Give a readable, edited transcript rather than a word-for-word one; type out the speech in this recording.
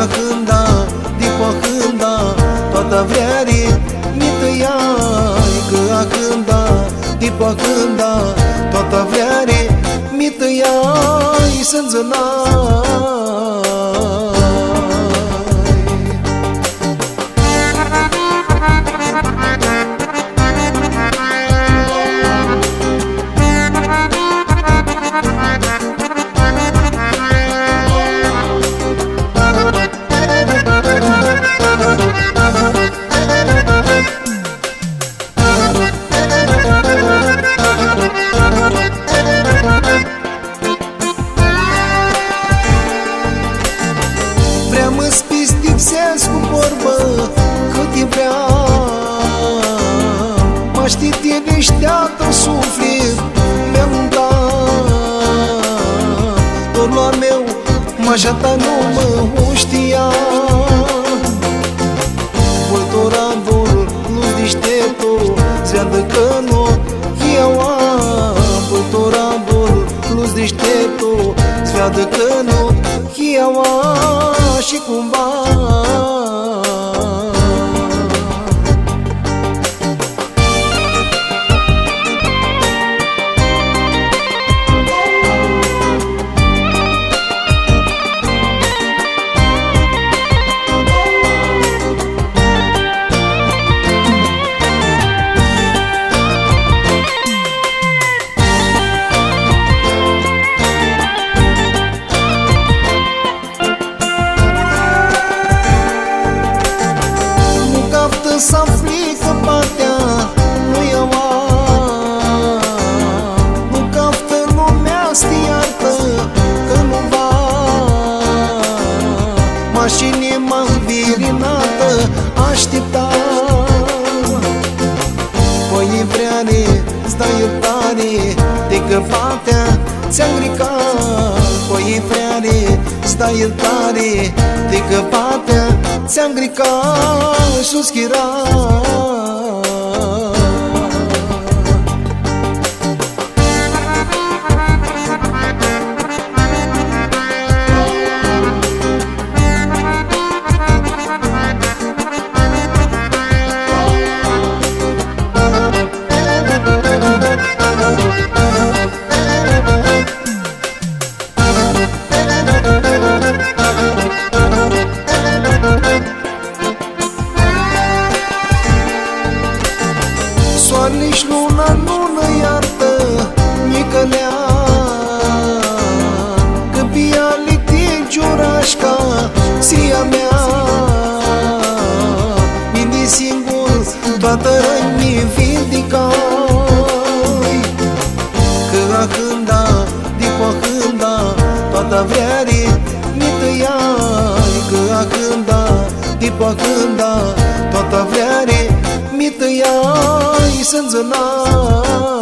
ahânda, dipo ahânda, toată vreare mi tăiai. Că ahânda, dipo ahânda, toată vreare mi tăiai să-nzănai. Vrea mă spisticesc cu vorbă cât e vrea. M-a știt linișteată suflet mi-am dat. Dorul al meu m-a nu mă știa. Voltorador nu-ți deșteptul zeadă că nu hiaua. Voltorador nu-ți deșteptul zeadă că nu hiaua. Și cumva să aflică partea nu iaua. Nu caftă lumea stiartă că nu va. Mașini m-am aștepta. Păi vreane, stai iertare, de că partea ți-am gricat. Păi vreane, stai iertare, de că partea ți-am gricat și schira. Nici luna nu iartă nicălea. Că bialic din ciurașca sia mea. Mini singur toată răni vindicai. Că ahânda, dipo ahânda, toată vreare mi tăiai. Că ahânda, dipo ahânda, toată vreare mi tăiai să-nzănai.